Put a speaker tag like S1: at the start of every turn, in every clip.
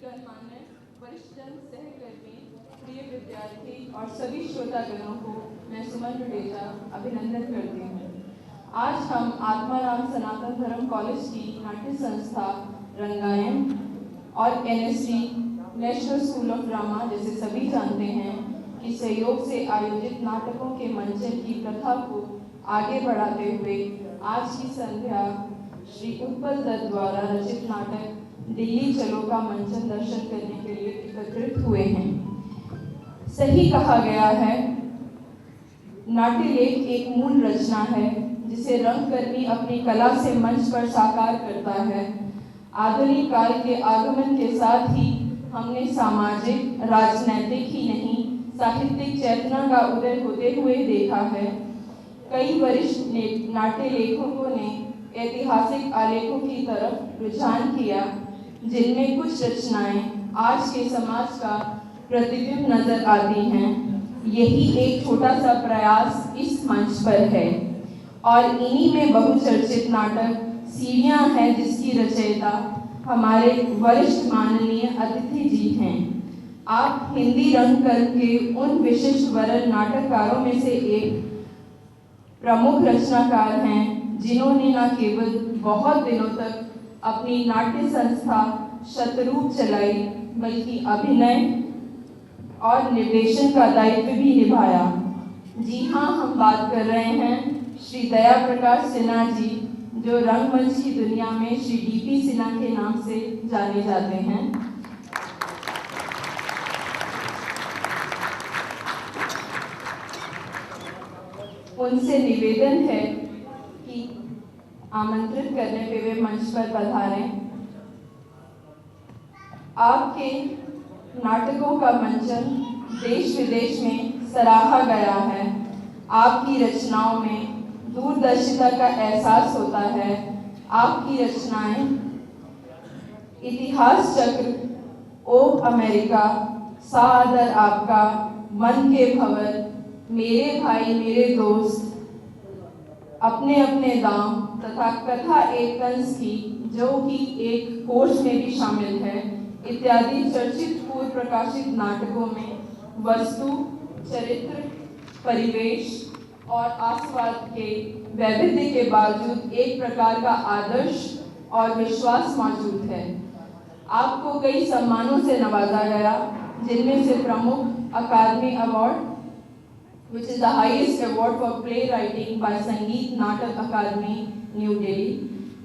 S1: गणमान्य वरिष्ठजन, सहकर्मी, प्रिय विद्यार्थी और सभी श्रोतागणों को मैं सुमन डुडेजा अभिनंदन करती हूँ। आज हम आत्माराम सनातन धर्म कॉलेज की नाट्य संस्था रंगायन और NSD national school of drama जैसे सभी जानते हैं कि सहयोग से आयोजित नाटकों के मंचन की प्रथा को आगे बढ़ाते हुए आज की संध्या श्री उत्पल दत्त द्वारा रचित नाटक दिल्ली चलो का मंचन दर्शन करने के लिए एकत्रित हुए हैं। सही कहा गया है, नाट्यलेख एक मूल रचना है जिसे रंगकर्मी अपनी कला से मंच पर साकार करता है। आधुनिक काल के आगमन के साथ ही हमने सामाजिक, राजनैतिक ही नहीं साहित्यिक चेतना का उदय होते हुए देखा है। कई वरिष्ठ नाट्य लेखकों ने ऐतिहासिक आलेखों की तरफ रुझान किया, जिनमें कुछ रचनाएं आज के समाज का प्रतिबिंब नजर आती हैं। यही एक छोटा सा प्रयास इस मंच पर है और इन्हीं में बहुचर्चित नाटक सीढ़ियां हैं, जिसकी रचयिता हमारे वरिष्ठ माननीय अतिथि जी हैं। आप हिंदी रंगकर्म के उन विशिष्ट वरन नाटककारों में से एक प्रमुख रचनाकार हैं, जिन्होंने न केवल बहुत दिनों तक अपनी नाट्य संस्था शतरूप चलाई, बल्कि अभिनय और निर्देशन का दायित्व भी निभाया। जी हाँ, हम बात कर रहे हैं श्री दया प्रकाश सिन्हा जी, जो रंगमंच की दुनिया में श्री डीपी सिन्हा के नाम से जाने जाते हैं। उनसे निवेदन है कि आमंत्रित करने पे वे मंच पर पधारें। आपके नाटकों का मंचन देश विदेश में सराहा गया है। आपकी रचनाओं में दूरदर्शिता का एहसास होता है। आपकी रचनाएं इतिहास चक्र, ओ अमेरिका, सादर आपका, मन के भंवर, मेरे भाई मेरे दोस्त, अपने अपने दाम तथा कथा एक कंस की, जो कि एक कोर्स में भी शामिल है, इत्यादि चर्चित पूर्व प्रकाशित नाटकों में वस्तु, चरित्र, परिवेश और आस्वाद के वैविध्य के बावजूद एक प्रकार का आदर्श और विश्वास मौजूद है। आपको कई सम्मानों से नवाजा गया, जिनमें से प्रमुख अकादमी award, which is the highest award for playwriting by संगीत नाटक अकादमी न्यू दिल्ली,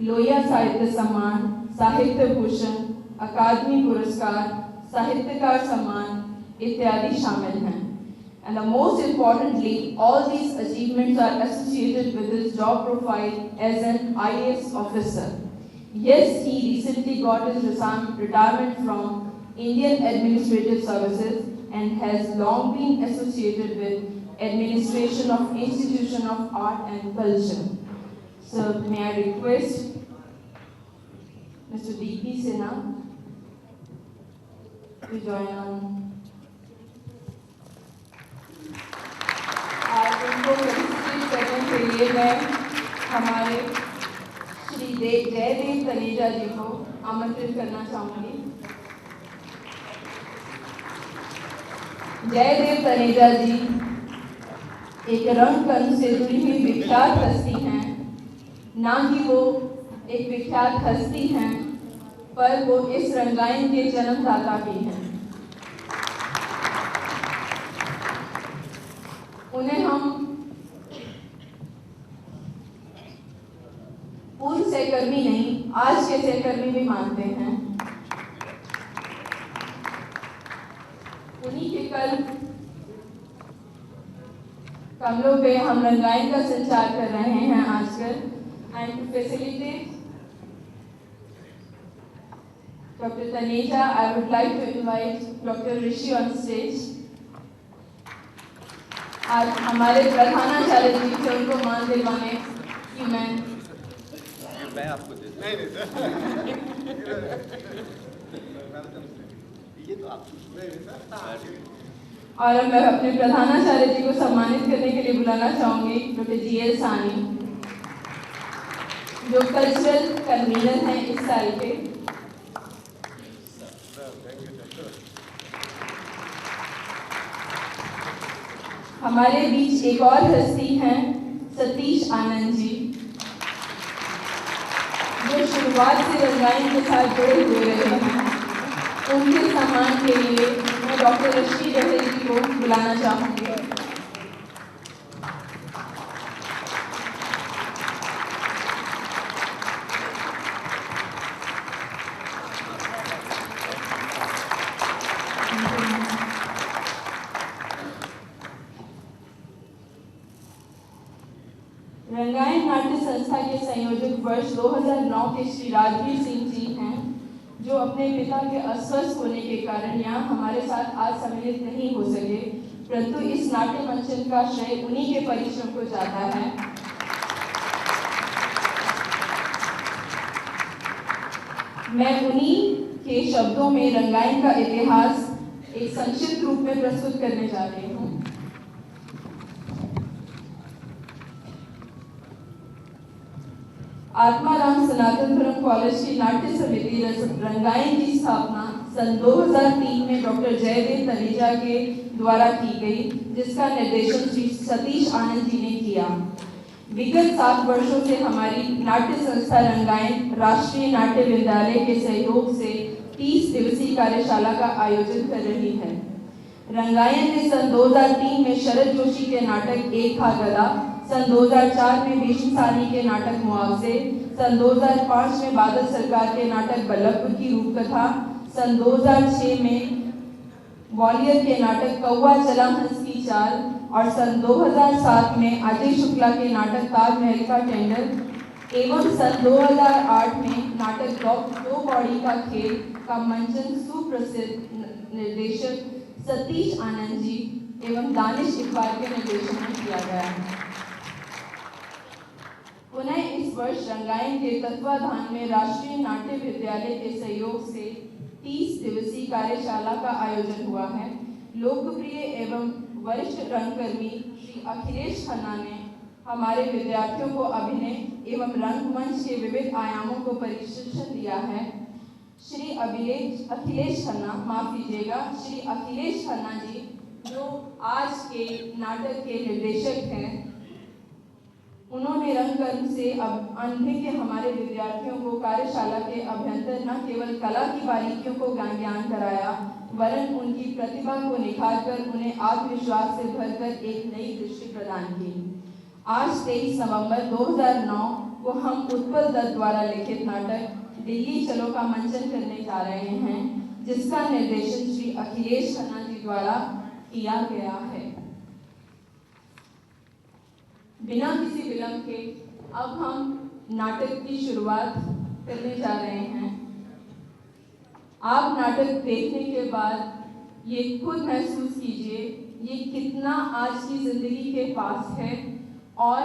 S1: लोहिया साहित्य सम्मान, साहित्य भूषण, अकादमी पुरस्कार, साहित्यकार सम्मान इत्यादि शामिल हैं। And the most importantly, all these achievements are associated with his job profile as an IAS officer. Yes, he recently got his retirement from Indian Administrative Services and has long been associated with Administration of Institution of Art and Culture. So may I request Mr. D.P. Sinha to join on. आज उनको felicitate करने के लिए मैं हमारे श्री जयदेव तनेजा जी को आमंत्रित करना चाहूँगी। जयदेव तनेजा जी एक रंगकर्म से जुड़ी हुई विख्यात हस्ती हैं। ना ही वो एक विख्यात हस्ती हैं, पर वो इस रंगायन के जन्मदाता भी हैं। उन्हें हम पूर्व सहकर्मी नहीं, आज के सहकर्मी भी मानते हैं। उन्हीं के कमलों पे हम रंगायन का संचार कर रहे हैं आजकल। And to facilitate doctor Taneja, I would like to invite doctor Rishi on stage. आज हमारे प्रधानाचार्य जी से उनको मान दिलवाने कि मैं
S2: आपको दे ये तो आप
S1: और मैं अपने प्रधानाचार्य जी को सम्मानित करने के लिए बुलाना चाहूंगी डॉक्टर जी.एल. सानी, जो कल्चरल कन्वीनर हैं इस साल के। हमारे बीच एक और हस्ती हैं सतीश आनंद जी, जो शुरुआत से रंगाइन के साथ जुड़े हुए रहे हैं। उनके सम्मान के लिए मैं डॉक्टर रश्मि जहर जी को बुलाना चाहूँगी। रंगाइन नाट्य संस्था के संयोजक वर्ष 2009 के श्री राजवीर सिंह जी हैं, जो अपने पिता के अस्वस्थ होने के कारण यहाँ हमारे साथ आज सम्मिलित नहीं हो सके, परंतु इस नाट्य मंचन का श्रेय उन्हीं के परिश्रम को जाता है। मैं उन्हीं के शब्दों में रंगाइन का इतिहास एक संक्षिप्त रूप में प्रस्तुत करने जा रही हूँ। आत्माराम सनातन धर्म कॉलेज की नाट्य समिति रंगाइन की स्थापना सन 2003 में डॉक्टर जयदेव तनेजा के द्वारा की गई, जिसका निर्देशन श्री सतीश आनंद जी ने किया। विगत 7 वर्षों से हमारी नाट्य संस्था रंगाइन राष्ट्रीय नाट्य विद्यालय के सहयोग से 30 दिवसीय कार्यशाला का आयोजन कर रही है। रंगाइन ने सन 2003 में शरद जोशी के नाटक एक था गदा, सन 2004 में भीष्म सानी के नाटक मुआवजे, सन 2005 में बादल सरकार के नाटक बल्लभपुर की रूपकथा, सन 2006 में ग्वालियर के नाटक कौवा चला हंस की चाल और सन 2007 में अजय शुक्ला के नाटक ताजमहल का टेंडर एवं सन 2008 में नाटक दो कौड़ी का खेल का मंचन सुप्रसिद्ध निर्देशक सतीश आनंद जी एवं दानिश इकबाल के निर्देशन में किया गया है। पुनः इस वर्ष रंगाइन के तत्वाधान में राष्ट्रीय नाट्य विद्यालय के सहयोग से 30 दिवसीय कार्यशाला का आयोजन हुआ है। लोकप्रिय एवं वरिष्ठ रंगकर्मी श्री अखिलेश खन्ना ने हमारे विद्यार्थियों को अभिनय एवं रंगमंच के विविध आयामों को प्रशिक्षण दिया है। श्री अखिलेश खन्ना, माफ कीजिएगा, श्री अखिलेश खन्ना जी, जो आज के नाटक के निर्देशक हैं, उन्होंने रंगकर्म से अब अंधे के हमारे विद्यार्थियों को कार्यशाला के अभ्यंतर न केवल कला की बारीकियों को ज्ञान कराया, वरन उनकी प्रतिभा को निखारकर उन्हें आत्मविश्वास से भरकर एक नई दृष्टि प्रदान की। आज 23 नवंबर 2009 को हम उत्पल दत्त द्वारा लिखित नाटक दिल्ली चलो का मंचन करने जा रहे हैं, जिसका निर्देशन श्री अखिलेश खन्ना जी द्वारा किया गया है। बिना किसी विलंब के अब हम नाटक की शुरुआत करने जा रहे हैं। आप नाटक देखने के बाद ये खुद महसूस कीजिए ये कितना आज की जिंदगी के पास है, और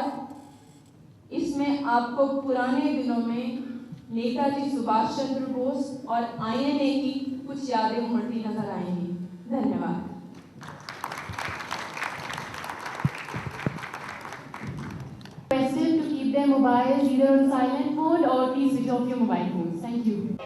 S1: इसमें आपको पुराने दिनों में नेताजी सुभाष चंद्र बोस और आईएनए की कुछ यादें उमड़ती नजर आएंगी। धन्यवाद।
S2: To keep their mobiles either on silent mode or please switch off your mobile phones. Thank you.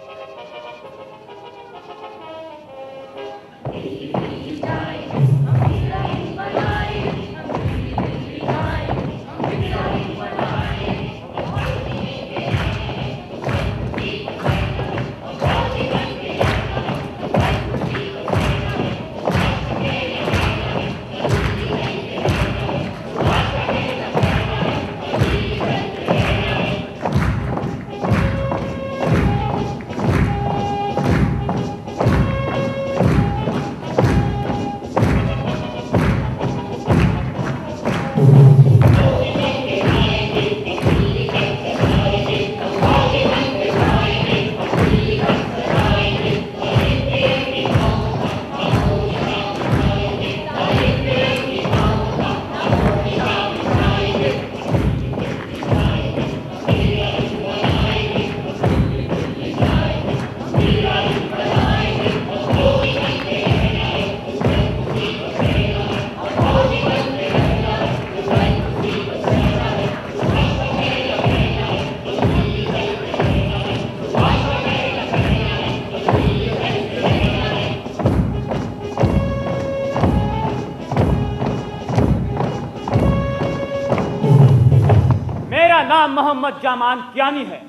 S3: नाम मोहम्मद जामान कियानी है।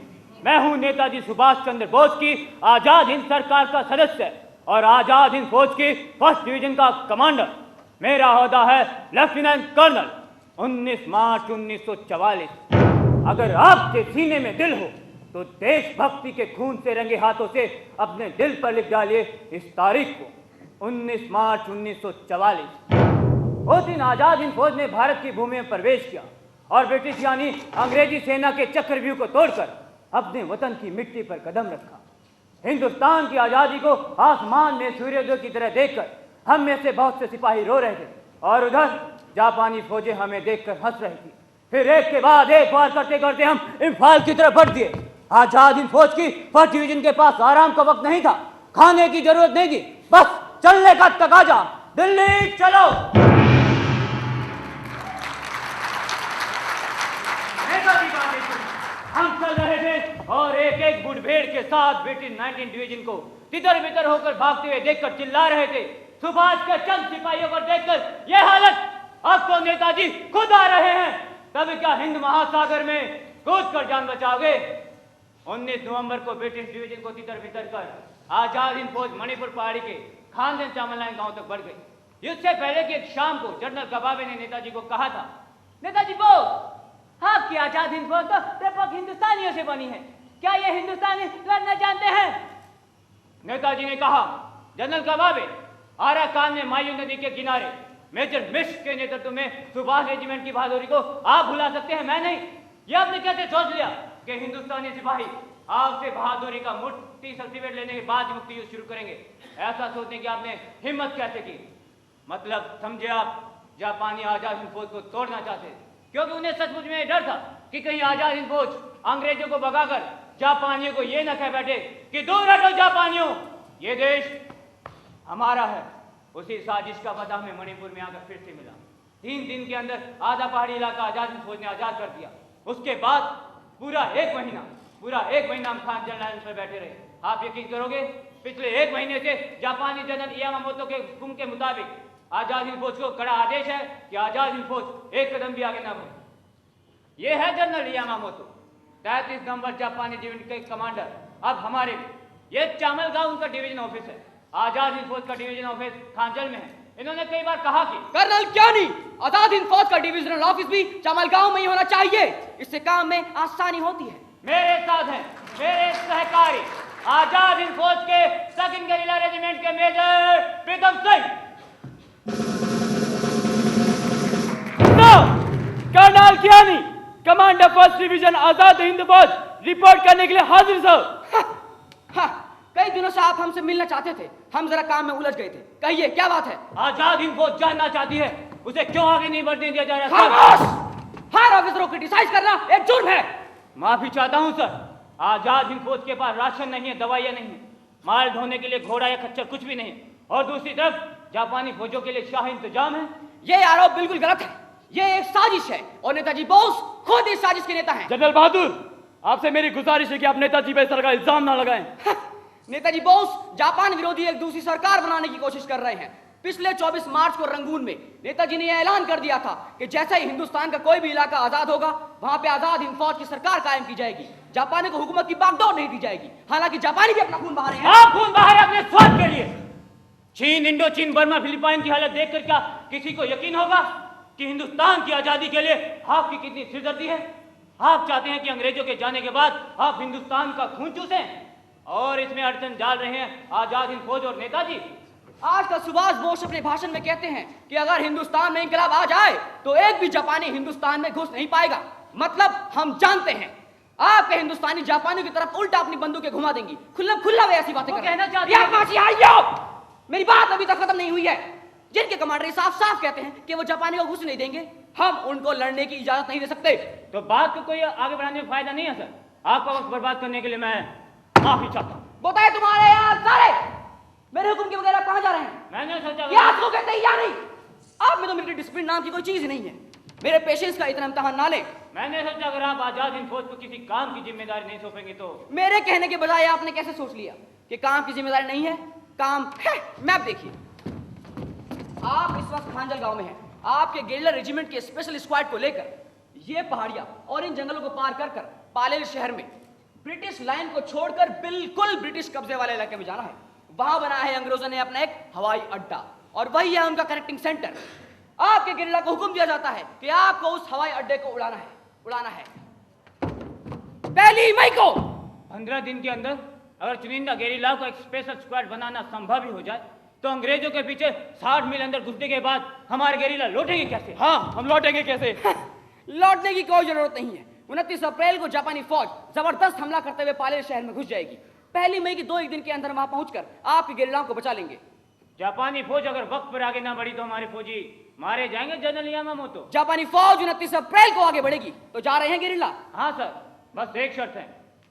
S3: मैं हूं नेताजी सुभाष चंद्र बोस की आजाद हिंद सरकार का सदस्य और आजाद हिंद फौज की फर्स्ट डिवीजन का कमांडर। मेरा ओहदा है लेफ्टिनेंट कर्नल। 19 मार्च 1944। अगर आपके सीने में दिल हो तो देशभक्ति के खून से रंगे हाथों से अपने दिल पर लिख डालिए इस तारीख को, 19 मार्च 1944। उस दिन आजाद हिंद फौज ने भारत की भूमि में प्रवेश किया और ब्रिटिश यानी अंग्रेजी सेना के चक्रव्यूह को तोड़कर अपने वतन की मिट्टी पर कदम रखा। हिंदुस्तान की आजादी को आसमान में सूर्योदय की तरह देखकर हम में से बहुत से सिपाही रो रहे थे और उधर जापानी फौजें हमें देखकर हंस रही थी। फिर एक के बाद एक बार करते करते हम इम्फाल की तरफ बढ़ दिए। आजाद हिंद फौज की फर्स्ट डिवीजन के पास आराम का वक्त नहीं था, खाने की जरूरत नहीं थी, बस चलने का तकाजा। दिल्ली चलो। हम चल रहे थे और एक एक मुठभेड़ के साथ ब्रिटिश 19 डिवीजन को तितर बितर होकर भागते हुए देखकर चिल्ला रहे थे। सुभाष के चंद सिपाहियों को देखकर यह हालत, अब तो नेताजी खुद आ रहे हैं, तब क्या हिंद महासागर में कूद कर जान बचाओगे। 19 नवंबर को ब्रिटिश डिवीजन को तितर बितर कर आजाद हिंद फौज मणिपुर पहाड़ी के खानदेन चामलाइन गांव तक बढ़ गई। युद्ध से पहले की एक शाम को जनरल कबाबे ने नेताजी को कहा था, नेताजी बोस, आपकी आजाद हिंद फौज तो व्यापक हिंदुस्तानियों से बनी है, क्या ये हिंदुस्तानी लड़ना जानते हैं। नेताजी ने कहा, जनरल कबाबे, आरा कान में मायू नदी के किनारे मेजर मिश्र के नेतृत्व में सुभाष रेजिमेंट की बहादुरी को आप भुला सकते हैं, मैं नहीं। ये आपने कैसे सोच लिया कि हिंदुस्तानी सिपाही आपसे बहादुरी का मुफ्ती सर्टिफिकेट लेने के बाद मुक्ति युद्ध शुरू करेंगे। ऐसा सोचने की आपने हिम्मत कैसे की। मतलब समझे आप जापानी आजाद हिंद फौज को तोड़ना चाहते, क्योंकि उन्हें सचमुच में डर था कि कहीं आजाद हिंद फौज अंग्रेजों को भगाकर जापानियों को ये न कह बैठे कि दूर हटो जापानियों, ये देश हमारा है। उसी साजिश का पता हमें मणिपुर में आकर फिर से मिला। 3 दिन के अंदर आधा पहाड़ी इलाका आजाद हिंद फौज ने आजाद कर दिया। उसके बाद पूरा एक महीना हम खानदेन लाइन पर बैठे रहे। आप यकीन करोगे, पिछले 1 महीने से जापानी जनरल यामामोतो के हुक्म के मुताबिक आजाद हिंद फौज को कड़ा आदेश है कि आजाद हिंद फौज एक कदम भी आगे ना बढ़े। ये है जनरल यामामोतो, 33 नंबर जापानी डिवीजन के कमांडर। अब हमारे ये चामल गांव उनका डिवीजन ऑफिस है। आजाद हिंद फौज का डिवीजन ऑफिस खांजल में है। इन्होंने कई बार कहा कि
S4: कर्नल कियानी, आजाद हिंद फौज का डिवीजनल ऑफिस भी चामलगांव में ही होना चाहिए, इससे काम में आसानी होती है।
S3: मेरे साथ हैं मेरे सहकारी आजाद हिंद फौज के 2nd गेरिला रेजिमेंट के major Pritam Singh. Colonel Kiani, commander first division Azad Hind Fauj, report करने के लिए हाजिर सर।
S4: कई दिनों से आप हमसे मिलना चाहते थे, हम जरा काम में उलझ गए थे, कहिए क्या बात है।
S3: आजाद हिंद फौज जानना चाहती है उसे क्यों आगे नहीं बढ़ने दिया जा रहा।
S4: हर ऑफिसरों को क्रिटिसाइज करना एक जुर्म है।
S3: माफी चाहता हूं सर, आजाद हिंद फौज के पास राशन नहीं है, दवाइयां नहीं है, माल ढोने के लिए घोड़ा या खच्चर कुछ भी नहीं, और दूसरी तरफ जापानी फौजों के लिए शाही इंतजाम है।
S4: ये आरोप बिल्कुल गलत है, ये एक साजिश है और नेताजी बोस खुद इस साजिश के नेता हैं।
S3: जनरल बहादुर, आपसे मेरी गुजारिश है कि आप नेताजी पर इस तरह का इल्जाम ना लगाएं।
S4: नेताजी बोस जापान विरोधी एक दूसरी सरकार बनाने की कोशिश कर रहे हैं। पिछले 24 मार्च को रंगून में नेताजी ने यह ऐलान कर दिया था कि जैसे ही हिंदुस्तान का कोई भी इलाका आजाद होगा, वहां पे आजाद हिंद फौज की सरकार कायम की जाएगी, जापानी को हुकूमत की बागडोर नहीं दी जाएगी। हालांकि जापानी भी अपना खून बहा रहे हैं।
S3: आप खून बहा रहे अपने स्वार्थ के लिए। चीन, इंडो चीन, बर्मा, फिलिपाइन की हालत देखकर क्या किसी को यकीन होगा कि हिंदुस्तान की आजादी के लिए आपकी कितनी सिरदर्दी है। आप चाहते हैं कि अंग्रेजों के जाने के बाद आप हिंदुस्तान का खून चूसें, और इसमें अड़चन डाल रहे हैं आजाद हिंद फौज और नेताजी।
S4: आजकल सुभाष बोस अपने भाषण में कहते हैं कि अगर हिंदुस्तान में इंकलाब आ जाए तो एक भी जापानी हिंदुस्तान में घुस नहीं पाएगा। मतलब हम जानते हैं आपके हिंदुस्तानी जापानियों की तरफ उल्टा अपनी बंदूकें घुमा देंगी। खुला वे ऐसी बातें
S3: कहना चाहते हैं।
S4: मेरी बात अभी तक खत्म नहीं हुई है। जिनके कमांडर साफ साफ कहते हैं कि वो जापानी को घुस नहीं देंगे, हम उनको लड़ने की इजाजत नहीं दे सकते।
S3: तो बात को कोई आगे बढ़ाने में फायदा नहीं है सर। आपका वक्त बर्बाद करने के लिए मैं माफी चाहता हूँ।
S4: बताए तुम्हारे यार सारे मेरे हुक्म के वगैरह कहां जा रहे हैं?
S3: मैंने सोचा
S4: क्या आपको कहते हैं या नहीं? आप में तो मिलिट्री डिसिप्लिन नाम की कोई चीज नहीं है। मेरे पेशेंस का इतना इम्तिहान ना लें।
S3: मैंने सोचा अगर आप आजाद हिंद फौज को किसी काम की जिम्मेदारी नहीं सौंपेंगे तो।
S4: मेरे कहने के बजाय आपने कैसे सोच लिया कि काम की जिम्मेदारी नहीं है? काम है। मैप देखिए, आप इस वक्त खांजल गांव में हैं। आपके गेरिला रेजिमेंट के स्पेशल स्क्वाड को लेकर ये पहाड़ियां और इन जंगलों को पार कर कर पालेल शहर में ब्रिटिश लाइन को छोड़कर बिल्कुल ब्रिटिश कब्जे वाले इलाके में जाना है। वहां बना है अंग्रेजों ने अपना एक हवाई अड्डा और वही है उनका कनेक्टिंग सेंटर। आपके गेरिल्ला को हुक्म दिया जाता है कि आपको उस हवाई अड्डे को उड़ाना है 1 मई को।
S3: 15 दिन के अंदर अगर चुनिंदा गेरिल्ला को एक स्पेशल स्क्वाड बनाना संभव ही हो जाए तो अंग्रेजों के पीछे 60 मील अंदर घुसने के बाद हमारे गेरिल्ला लौटेंगे कैसे?
S4: हाँ, हम लौटेंगे कैसे? लौटने की कोई जरूरत नहीं है। 29 अप्रैल को जापानी फौज जबरदस्त हमला करते हुए पालेल शहर में घुस जाएगी। 1 मई की 2 दिन के अंदर वहां पहुंचकर आपके गेरिल्लाओं को बचा लेंगे।
S3: जापानी फौज अगर वक्त पर आगे ना बढ़ी तो हमारे फौजी मारे जाएंगे जनरल यामामोतो।
S4: जापानी फौज 29 अप्रैल को आगे बढ़ेगी तो जा रहे हैं गेरिल्ला?
S3: हाँ सर, बस एक शर्त है,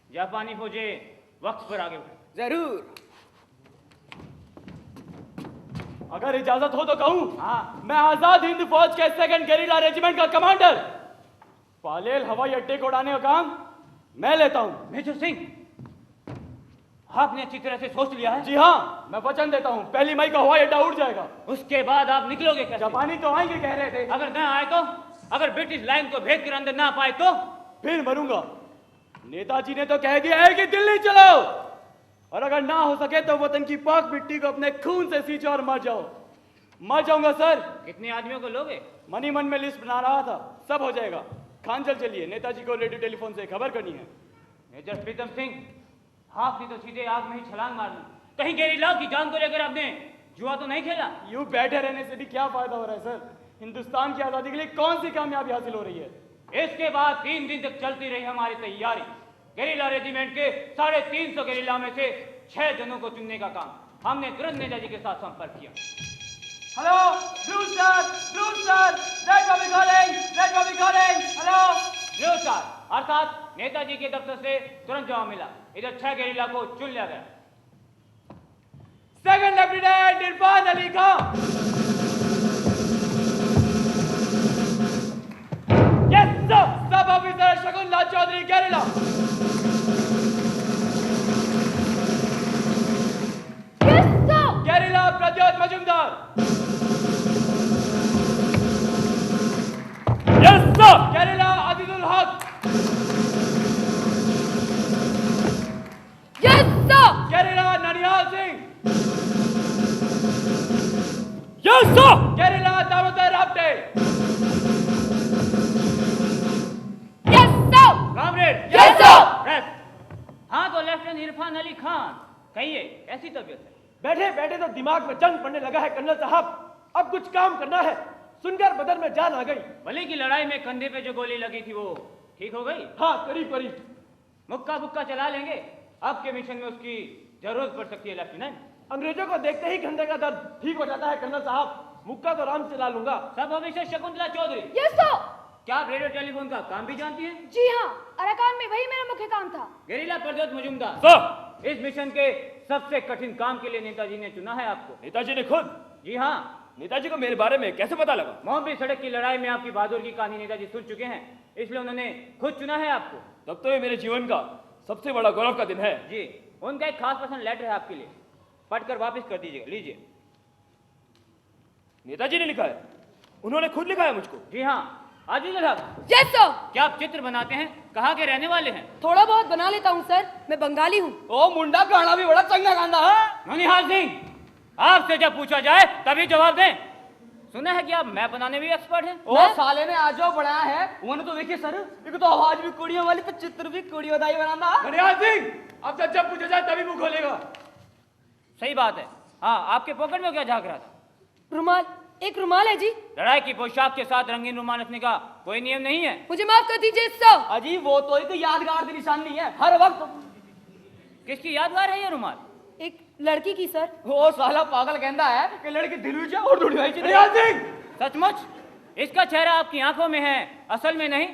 S3: जापानी फौजें वक्त पर आगे बढ़े।
S4: जरूर।
S5: अगर इजाजत हो तो कहूं,
S3: हाँ।
S5: मैं आजाद हिंद फौज के 2nd गेरिल्ला रेजिमेंट का कमांडर पालेल हवाई अड्डे को उड़ाने का काम मैं लेता हूं।
S3: मेजर सिंह, आपने अच्छी तरह से सोच लिया है?
S5: जी हाँ, मैं वचन देता हूं 1 मई को हवाई अड्डा उड़ जाएगा।
S3: उसके बाद आप निकलोगे कैसे?
S5: जापानी तो आएंगे कह रहे थे।
S3: अगर न आए तो? अगर ब्रिटिश लाइन को भेद कर अंदर ना पाए तो?
S5: फिर मरूंगा। नेताजी ने तो कह दिया है कि दिल्ली चलो, और अगर ना हो सके तो वतन की पाक मिट्टी को अपने खून से सींचो और मर जाओ। मर जाऊंगा सर।
S3: कितने आदमियों को लोगे?
S5: मनी मन में लिस्ट बना रहा था, सब हो जाएगा। खान चलिए, नेताजी को रेडियो टेलीफोन से खबर करनी है।
S3: मेजर प्रीतम सिंह, आपने तो सीधे आग में ही छलांग मार दी। कहीं गेरिल्ला की जान को लेकर आपने जुआ तो नहीं खेला?
S5: यूं बैठे रहने से भी क्या फायदा हो रहा है सर? हिंदुस्तान की आजादी के लिए कौन सी कामयाबी हासिल हो रही है?
S3: इसके बाद 3 दिन तक चलती रही हमारी तैयारी। गेरिल्ला रेजिमेंट के 350 गेरिल्ला में से 6 जनों को चुनने का काम हमने तुरंत नेताजी के साथ संपर्क किया।
S5: Hello blue star, red Bobby calling. Hello
S3: blue star अर्थात नेताजी के दफ्तर से तुरंत जवाब मिला। इधर 6 गेरिल्ला को चुन लिया गया।
S5: 2nd lieutenant Irfan Ali Khan. Yes sir. Sub officer Shagun Lal Chaudhary guerrilla. Guerrilla Pradyot Majumdar. Yes sir. Guerrilla Azizul Haq.
S2: Yes sir.
S5: Guerrilla Nanihal Singh.
S2: Yes sir.
S5: Guerrilla Damodar Rapte.
S2: Yes sir.
S3: Comrade.
S2: Yes sir.
S3: Press. हाँ तो लेफ्टिनेंट इरफान अली खान, कहिए कैसी तबीयत है?
S5: बैठे बैठे तो दिमाग में जंग पड़ने लगा है कर्नल साहब। अब कुछ काम करना है। सुनकर बदन में जान आ गई।
S3: बली की लड़ाई में कंधे पे जो गोली लगी थी वो ठीक हो गई?
S5: हाँ, करीब करीब।
S3: मुक्का बुक्का चला लेंगे। अब के मिशन में उसकी जरूरत पड़ सकती है लेफ्टिनेंट।
S5: अंग्रेजों को देखते ही कंधे का दर्द ठीक हो जाता है कर्नल साहब। मुक्का तो आराम चला लूंगा।
S3: Sub officer Shakuntala Chaudhary,
S6: yes sir.
S3: क्या आप रेडियो टेलीफोन का काम भी जानती हैं?
S6: जी हाँ, अराकान में वही मेरा मुख्य काम था।
S3: गेरिल्ला प्रद्योत मजुमदार,
S5: सर।
S3: इस मिशन के सबसे कठिन काम के लिए नेताजी ने चुना है आपको।
S5: नेताजी ने खुद?
S3: जी हाँ।
S5: नेताजी को मेरे बारे में कैसे पता लगा?
S3: मोहम्बी सड़क की लड़ाई में आपकी बहादुर की कहानी नेताजी सुन चुके हैं, इसलिए उन्होंने खुद चुना है आपको।
S5: तब तो ये मेरे जीवन का सबसे बड़ा गौरव का दिन है।
S3: जी, उनका एक खास पसंद लेटर है आपके लिए, पढ़कर वापस कर दीजिएगा। लीजिए।
S5: नेताजी ने लिखा है? उन्होंने खुद लिखा है मुझको?
S3: जी हाँ। आजीजुल हक,
S6: यस सर।
S3: क्या आप चित्र बनाते हैं? कहाँ के रहने वाले हैं?
S6: थोड़ा बहुत बना लेता हूँ सर, मैं बंगाली हूँ।
S4: ओ मुंडा गाना भी बड़ा चंगा गांदा है।
S3: ननिहाल सिंह, आपसे जब पूछा जाए तभी जवाब दें। सुना है कि आप मैप बनाने में एक्सपर्ट हैं?
S4: ओ साले ने आज जो बनाया है उन्होंने तो देखिए सर, एक तो आवाज भी कुड़ियों वाली तो चित्र भी कुड़ियों दाई बनाना।
S5: ननिहाल सिंह, अब जब पूछा जाए तभी मुंह खोलेगा।
S3: सही बात है। हाँ, आपके पॉकेट में क्या झांक रहा था?
S6: रुमाल, एक रुमाल है जी।
S3: लड़ाई की पोशाक के साथ रंगीन रुमाल रखने का कोई नियम नहीं है।
S6: मुझे माफ कर दीजिए सर।
S4: अजी वो तो एक यादगार की निशानी है हर वक्त।
S3: किसकी यादगार है ये रुमाल?
S6: एक लड़की की सर।
S4: वो साला पागल कहता है कि लड़की दिल जा और दुड़ी भाई
S5: ननिहाल सिंह,
S3: सचमुच? इसका चेहरा आपकी आंखों में है, असल में नहीं?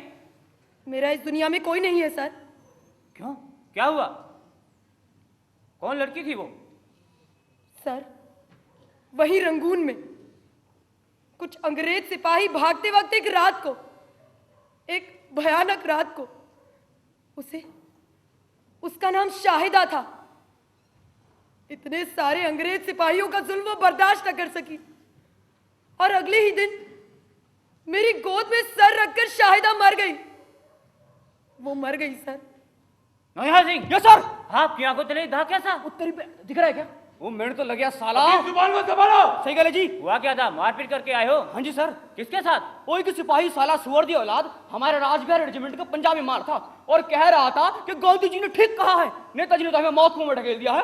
S6: मेरा इस दुनिया में कोई नहीं है सर।
S3: क्यों, क्या हुआ? कौन लड़की थी वो?
S6: सर, वही रंगून में कुछ अंग्रेज सिपाही भागते वक्त एक रात को, एक भयानक रात को, उसका नाम शाहिदा था। इतने सारे अंग्रेज सिपाहियों का जुल्म वो बर्दाश्त न कर सकी और अगले ही दिन मेरी गोद में सर रखकर शाहिदा मर गई। वो मर गई sir.
S3: Naunihal Singh,
S4: yes sir.
S3: आपकी आंखों तले दाग कैसा?
S4: उत्तरी पे दिख रहा है क्या? वो मेरे तो लग गया साला।
S5: अपनी जुबान को संभालो।
S4: सही गले जी।
S3: हुआ क्या था? मारपीट करके आए हो?
S4: हाँ जी सर।
S3: किसके साथ?
S4: कोई की सिपाही साला सुअर दी औलाद हमारे राजबिहार रेजिमेंट का पंजाबी मार था और कह रहा था कि गांधी जी ने ठीक कहा है, नेताजी ने तो हमें मौत कुएं में ढकेल दिया है।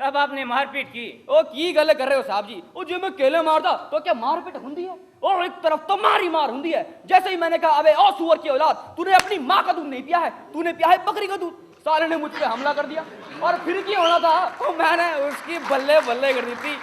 S3: तब आपने मारपीट की?
S4: ओ की गल कर रहे हो साहब जी? वो जो मैं केले मारता तो क्या मारपीट हुंदी है? और एक तरफ तो मारी मार हुंदी है। जैसे ही मैंने कहा अबे ओ सुअर की औलाद, तूने अपनी माँ का दूध नहीं पिया है, तूने पिया है बकरी का दूध, साले ने मुझ पे हमला कर दिया। और फिर क्या होना था, तो मैंने उसकी बल्ले बल्ले कर दी थी।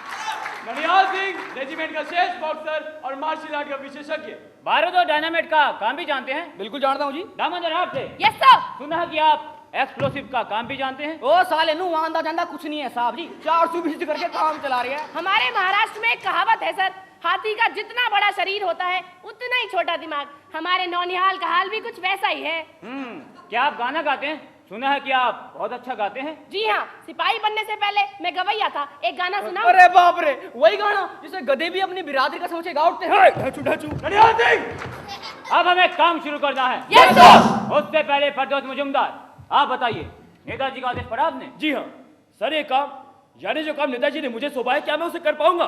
S5: नौनिहाल सिंह रेजिमेंट का श्रेष्ठ बॉक्सर और मार्शल आर्ट का विशेषज्ञ।
S3: बारूद और डायनामाइट का काम भी जानते हैं?
S4: बिल्कुल जानता हूँ जी।
S3: दामोदर आपसे
S6: यस सर।
S3: सुना है कि आप एक्सप्लोसिव का काम भी जानते हैं?
S4: ओ साले नु आंदा जांदा कुछ नहीं है साहब जी, 420 करके काम चला रही है।
S7: हमारे महाराष्ट्र में एक कहावत है सर, हाथी का जितना बड़ा शरीर होता है उतना ही छोटा दिमाग। हमारे नौनिहाल का हाल भी कुछ वैसा ही है।
S3: क्या आप गाना गाते हैं? सुना है कि आप बहुत अच्छा गाते हैं।
S7: जी हाँ, सिपाही बनने से पहले मैं गवैया था। एक गाना सुनाऊं?
S4: अरे बाप रे, वही गाना जिसे गधे भी अपनी बिरादरी का समझ के गा उठते हैं। ढाचू ढाचू।
S5: नौनिहाल सिंह,
S3: अब हमें काम शुरू करना है।
S7: Yes sir.
S3: उससे पहले फरदौस मुजुमदार, आप बताइए, नेताजी का आदेश पढ़ा आपने?
S5: जी हाँ सर, ये काम यानी जो काम नेताजी ने मुझे सौंपा है, क्या मैं उसे कर पाऊंगा?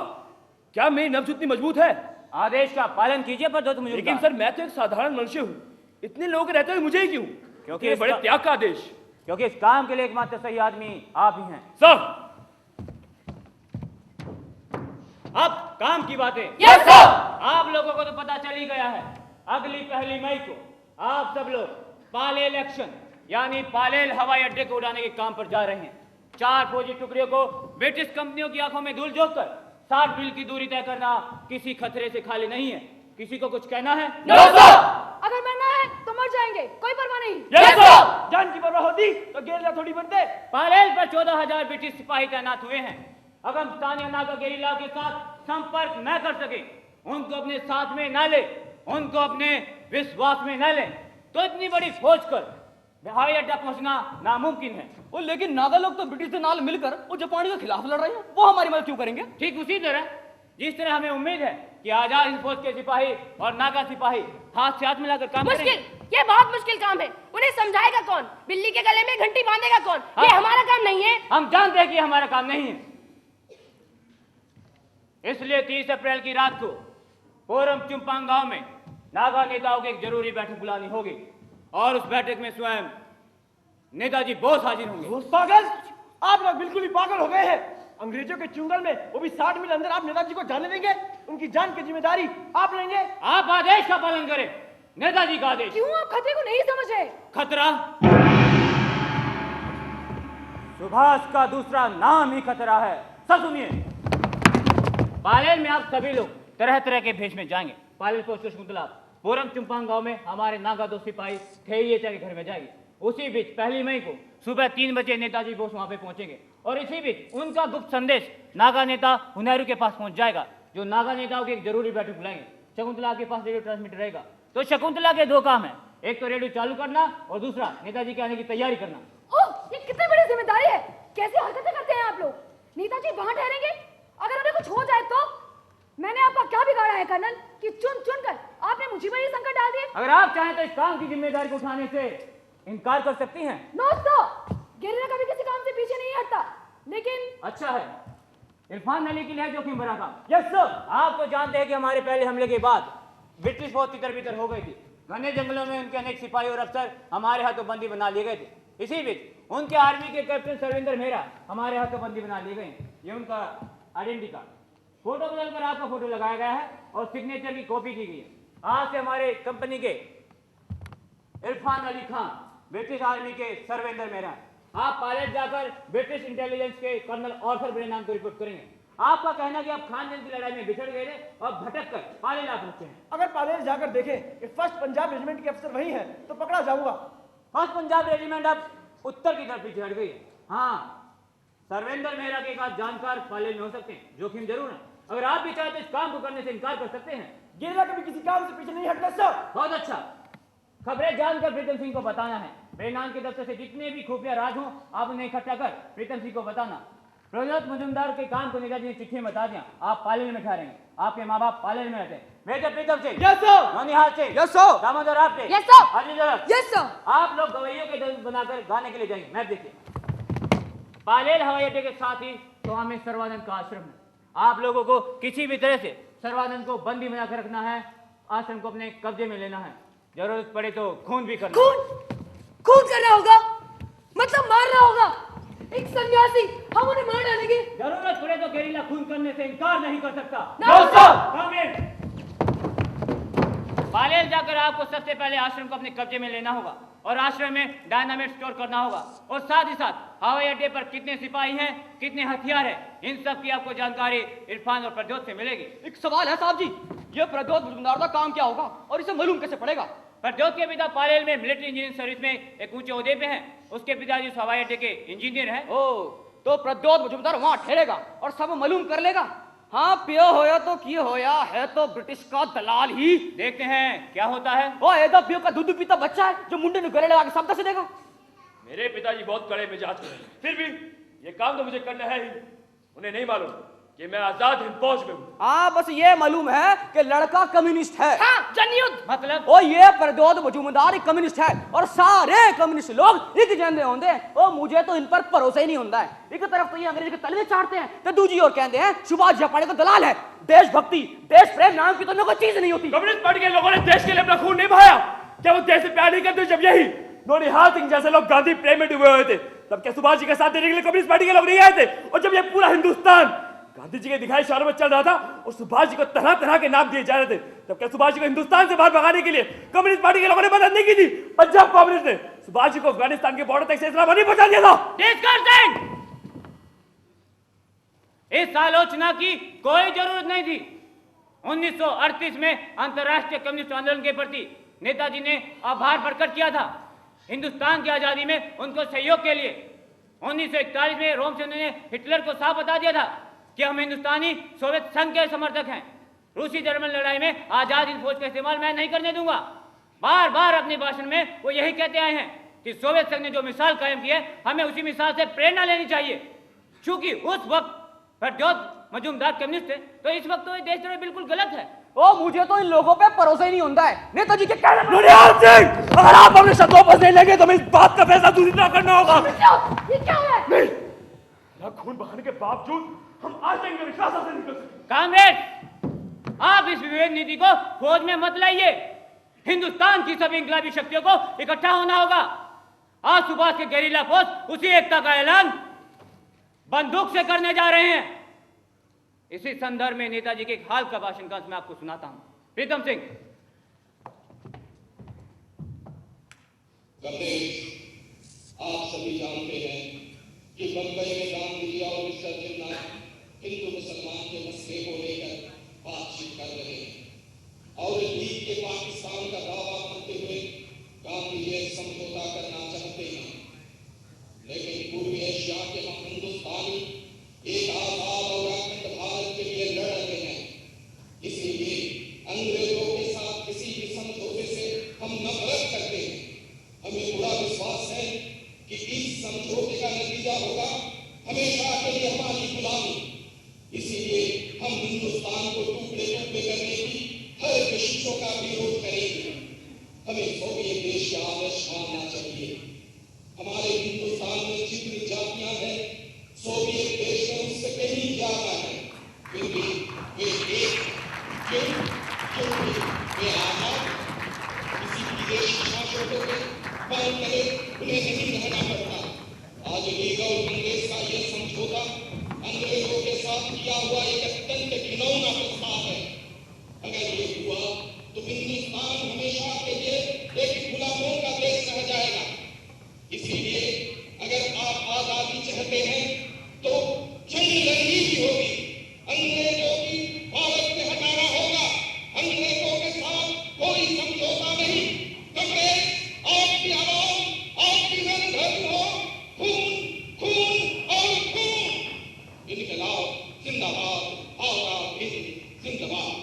S5: क्या मेरी नब्ज उतनी मजबूत है?
S3: आदेश का पालन कीजिए फरदौस मुजुमदार।
S5: लेकिन सर मैं तो एक साधारण मनुष्य हूँ, इतने लोग रहते हुए मुझे ही क्यों? क्योंकि ये बड़े
S3: इसका-
S5: त्याग का आदेश।
S3: क्योंकि इस काम के लिए एकमात्र सही आदमी आप ही हैं।
S5: सर
S3: अब काम की बातें।
S7: Yes sir.
S3: आप लोगों को तो पता चल ही गया है, अगली 1 मई को आप सब लोग पालेल एक्शन यानी पालेल हवाई अड्डे को उड़ाने के काम पर जा रहे हैं। 4 फौजी टुकड़ियों को ब्रिटिश कंपनियों की आंखों में धूल झोंक कर 60 मील की दूरी तय करना किसी खतरे से खाली नहीं है। किसी को कुछ कहना है?
S6: अगर मरना है तो मर जाएंगे, कोई परवाह नहीं।
S5: Yes sir. जान की परवाह होती तो गेरिला थोड़ी बनते।
S3: पालेल पर 14,000 ब्रिटिश सिपाही तैनात हुए हैं। अगर स्थानीय नागा गेरिला के साथ संपर्क न कर सके, उनको अपने साथ में न ले, उनको अपने विश्वास में न ले, तो इतनी बड़ी फौज कर हवाई अड्डा पहुंचना नामुमकिन है।
S4: वो लेकिन नागा लोग तो ब्रिटिश के नाल मिलकर वो जापानी के खिलाफ लड़ रहे हैं, वो हमारी मदद क्यों करेंगे?
S3: ठीक उसी तरह जिस तरह हमें उम्मीद है कि आजाद हिंद फौज के सिपाही और नागा सिपाही हाथ से हाथ मिलाकर काम
S7: मुश्किल,
S3: करेंगे।
S7: ये बहुत मुश्किल काम है। उन्हें समझाएगा कौन? बिल्ली के गले में घंटी बांधेगा कौन? ये हमारा काम नहीं है।
S3: हम जानते हैं कि हमारा काम नहीं है, इसलिए 30 अप्रैल की रात को पोरम चुम्पांग गांव में नागा नेताओं की एक जरूरी बैठक बुलानी होगी और उस बैठक में स्वयं नेताजी बोस हाजिर होंगे।
S5: पागल, आप लोग बिल्कुल ही पागल हो गए हैं। अंग्रेजों के चुंगल में वो भी 60 मील अंदर आप नेताजी को जाने देंगे? उनकी जान की जिम्मेदारी आप लेंगे?
S3: आप आदेश का पालन करें, नेताजी का आदेश।
S6: क्यों आप खतरे को नहीं समझे?
S3: खतरा? सुभाष का दूसरा नाम ही खतरा है। सब सुनिए, पालेल में आप सभी लोग तरह तरह के भेष में जाएंगे। पालेल पोस्ट शकुंतला पोरम चुम्पांग गांव में हमारे नागा 2 सिपाही ठेरियेचा के घर में जाएगी। उसी बीच 1 मई को सुबह 3 बजे नेताजी बोस वहां पे पहुंचेंगे और इसी बीच उनका गुप्त संदेश नागा नेता हुनैरू के पास पहुंच जाएगा, जो नागा नेताओं की एक जरूरी बैठक बुलाएंगे। शकुंतला के पास रेडियो ट्रांसमीटर रहेगा। तो शकुंतला के 2 काम है, एक तो रेडियो चालू करना और दूसरा नेताजी के आने की तैयारी करना।
S6: ओह, ये कितनी बड़ी जिम्मेदारी है। कैसी हरकतें करते हैं आप लोग? नेताजी वहां ठहरेंगे, अगर उन्हें कुछ हो जाए तो? मैंने आपका क्या बिगाड़ा है कर्नल कि चुन चुन कर आपने मुझे पर ये संकट डाल दिए?
S3: अगर आप चाहें तो इस काम की जिम्मेदारी को उठाने से इनकार कर सकती हैं।
S6: नो सर, गेरिला कभी किसी काम से पीछे नहीं हटता, लेकिन
S3: अच्छा है, इरफान अली के लिए जोखिम भरा काम। Yes sir. आप तो जानते हैं कि हमारे पहले हमले के बाद ब्रिटिश फौज तितर बितर हो गई थी। घने जंगलों में उनके अनेक सिपाही और अफसर हमारे हाथों बंदी बना लिए गए थे। इसी बीच उनके आर्मी के कैप्टन सर्वेंद्र मेहरा हमारे हाथों बंदी बना लिए गए। ये उनका आइडेंटिटी कार्ड, फोटो बदलकर आपका फोटो लगाया गया है और सिग्नेचर की कॉपी की गई है। आज से हमारे कंपनी के इरफान अली खान ब्रिटिश आर्मी के सर्वेंद्र मेहरा, आप पायलट जाकर ब्रिटिश इंटेलिजेंस के कर्नल ऑर्थर ब्रेनान को रिपोर्ट करेंगे। आपका कहना कि आप खान जंग की लड़ाई में बिछड़ गए थे और भटक कर पालेल आ पहुंचे हैं।
S8: अगर पालेल जाकर देखें कि फर्स्ट पंजाब रेजिमेंट के अफसर वही हैं तो पकड़ा जाऊंगा।
S3: फर्स्ट पंजाब रेजिमेंट अब उत्तर की तरफ पिछड़ गई है। हाँ, सर्वेंद्र मेहरा के साथ जानकार पालेल में हो सकते हैं, जोखिम जरूर है। अगर आप भी चाहे तो इस काम को करने से इनकार कर सकते हैं।
S8: गेरिला कभी किसी काम से पीछे नहीं हटता सर।
S3: बहुत अच्छा, खबरें जानकर प्रीतम सिंह को बताना है। ब्रेनान के दफ्तर से जितने भी खुफिया राज हों आप उन्हें इकट्ठा कर प्रीतम सिंह को बताना। प्रज्योत मजूमदार के काम को नेताजी ने चिट्ठी में बता दिया। आप पालेल में ठहरेंगे, आपके माँ बाप पालेल में रहते हैं। Major Pritam Singh,
S5: yes sir.
S3: Naunihal से,
S4: yes sir.
S3: Damodar Apte,
S6: yes sir.
S3: Ajay Darat,
S6: yes sir.
S3: आप लोग गवैयों के दल बनाकर गाने के लिए जाएंगे। मैप देखिए, पालेल हवाई अड्डे के साथ ही स्वामी सर्वानंद का आश्रम है। आप लोगों को किसी भी तरह से सर्वानंद को बंदी बनाकर रखना है, आश्रम को अपने कब्जे में लेना है, जरूरत पड़े तो खून भी करना।
S6: खून करना होगा, मतलब मारना होगा। एक सन्यासी, हम उन्हें मार डालेंगे।
S3: जरूरत पड़े तो गेरिला खून करने से इनकार नहीं कर सकता।
S6: No
S3: sir. पालेल जाकर आपको सबसे पहले आश्रम को अपने कब्जे में लेना होगा और आश्रम में डायनामाइट स्टोर करना होगा, और साथ ही साथ हवाई अड्डे पर कितने सिपाही हैं, कितने हथियार हैं, इन सब की आपको जानकारी इरफान और प्रज्योत से मिलेगी।
S4: एक सवाल है साहब जी, ये प्रज्योत मजूमदार का काम क्या होगा और इसे मालूम कैसे पड़ेगा?
S3: प्रज्योत के पिता पालेल में मिलिट्री इंजीनियरिंग सर्विस में एक ऊंचे ओहदे पे हैं। उसके पिताजी उस हवाई अड्डे के इंजीनियर हैं।
S4: ओ, तो प्रज्योत मजूमदार वहां ठहरेगा और सब मालूम कर लेगा। हाँ, पियो होया तो किए होया है तो ब्रिटिश का दलाल ही।
S3: देखते हैं क्या होता है।
S4: ओ एदा पियो का दूध पीता बच्चा है जो मुंडे ने गले लगा के शब्द से देगा।
S5: मेरे पिताजी बहुत कड़े मिजाज के हैं, फिर भी ये काम तो मुझे करना है ही। उन्हें नहीं मालूम कि मैं आजाद हिंद फौज में हूँ।
S4: हाँ, बस ये मालूम है कि लड़का कम्युनिस्ट है।
S6: हाँ, जनयुद्ध
S3: मतलब
S4: ओ ये प्रज्योत मजूमदार एक कम्युनिस्ट है और सारे कम्युनिस्ट लोग एक जैसे होंगे। ओ मुझे तो इन पर भरोसा ही नहीं होता है। एक तरफ तो ये अंग्रेज के तलवे चाटते हैं तो दूसरी ओर कहते हैं सुभाष जपाड़े का दलाल है। देशभक्ति, देश प्रेम नाम की तो कोई चीज नहीं होती।
S5: कम्युनिस्ट पार्टी के लोगों ने देश के लिए अपना खून नहीं बहाया? क्या वो देश से प्यार नहीं करते? जब यही नौनिहाल सिंह जैसे लोग गांधी प्रेम में डूबे हुए थे, तब क्या सुभाष जी का साथ देने के लिए कम्युनिस्ट पार्टी के लोग नहीं आए थे? और जब ये पूरा हिंदुस्तान गांधी जी के दिखाए इशारों में चल रहा था और सुभाष जी को तरह तरह के नाम दिए जा रहे थे, तब क्या सुभाष जी को हिंदुस्तान से बाहर भगाने के लिए कम्युनिस्ट पार्टी के लोगों ने मदद नहीं की थी? पंजाब कांग्रेस ने सुभाष जी को अफगानिस्तान के बॉर्डर तक से इस्लामाबाद नहीं पहुंचा दिया था?
S3: इस आलोचना की कोई जरूरत नहीं थी। 1938 में अंतर्राष्ट्रीय कम्युनिस्ट आंदोलन के प्रति नेताजी ने आभार प्रकट किया था, हिंदुस्तान की आजादी में उनको सहयोग के लिए। 1941 में रोम से उन्होंने हिटलर को साफ बता दिया था कि हम हिंदुस्तानी सोवियत संघ के समर्थक हैं। रूसी जर्मन लड़ाई में आजाद हिंद फौज का इस्तेमाल मैं नहीं करने दूंगा। बार बार अपने भाषण में वो यही कहते आए हैं कि सोवियत संघ ने जो मिसाल कायम की है, हमें उसी मिसाल से प्रेरणा लेनी चाहिए। चूंकि उस वक्त प्रज्योत मजूमदार कम्युनिस्ट थे, तो इस वक्त तो ये देशद्रोही बिल्कुल गलत है।
S4: ओ मुझे तो इन लोगों पे भरोसा ही नहीं होता है। नेताजी के कहने पर नौनिहाल सिंह, अगर आप अपने शब्दों पर नहीं लेंगे तो हमें इस बात का फैसला दूसरी तरह करना होगा।
S6: ये क्या हुआ?
S5: नहीं, ना खून बहाने के बावजूद हम आज तक विश्वास हासिल नहीं कर सके।
S3: कांग्रेस, आप इस विभेद नीति को फौज में मत लाइए। हिंदुस्तान की सभी इंकलाबी शक्तियों को इकट्ठा होना होगा। आज सुभाष के गेरिला फौज उसी एकता का ऐलान बंदूक से करने जा रहे हैं। इसी संदर्भ में नेताजी के एक हाल का भाषण का मैं आपको सुनाता हूं। प्रीतम सिंह।
S9: आप सभी जानते हैं कि बंबई में गांधी जी और मिस्टर जिन्ना हिंदू मुसलमान के मसले को लेकर बातचीत कर रहे हैं और लीग के पाकिस्तान का दावा करते हुए गांधी जी समझौता करना चाहते हैं, लेकिन पूर्वी एशिया के हम हिंदुस्तानी एक आजाद और अखंड भारत के लिए लड़ रहे हैं। इसीलिए अंग्रेजों के साथ किसी भी समझौते से हम नफरत करते हैं। हमें पूरा विश्वास है कि इस समझौते का नतीजा होगा हमेशा के लिए हमारी गुलामी। इसीलिए हम हिंदुस्तान को टुकड़े टुकड़े करने की हर कोशिशों का विरोध करेंगे। हमें सोवियत देश का आदर्श मानना चाहिए। हमारे हिंदुस्तान में जितनी जातियां हैं, सोवियत देश में उससे कहीं ज्यादा है। फिर भी वे एक क्योंकि वे आजाद किसी विदेश शासकों के पालन करे उन्हें नहीं रहना पड़ता। आज लीग और कांग्रेस का यह समझौता अंग्रेजों के साथ किया हुआ एक अत्यंत घिनौना प्रस्ताव है। अगर ये हुआ तो हिंदुस्तान हमेशा के लिए एक गुलामों का देश रह जाएगा। इसीलिए अगर आप आजादी चाहते हैं तो जंग लड़नी भी होगी। अंग्रेजों की भारत से हटाना होगा। अंग्रेजों के साथ कोई समझौता नहीं। कांग्रेस आपकी आवाज, आपकी मेहनत हो, खून खून और खून। इनकलाब जिंदाबाद, आजाद हिंद जिंदाबाद।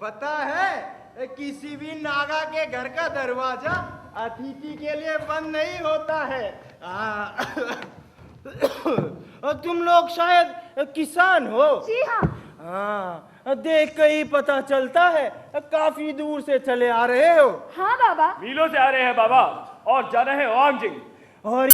S8: पता है किसी भी नागा के घर का दरवाजा अतिथि के लिए बंद नहीं होता है। तुम लोग शायद किसान हो।
S6: जी हाँ।
S8: हाँ, देख कर ही पता चलता है काफी दूर से चले आ रहे हो।
S6: हाँ बाबा।
S5: मीलों से आ रहे हैं बाबा और जा रहे हैं वांगजिंग। और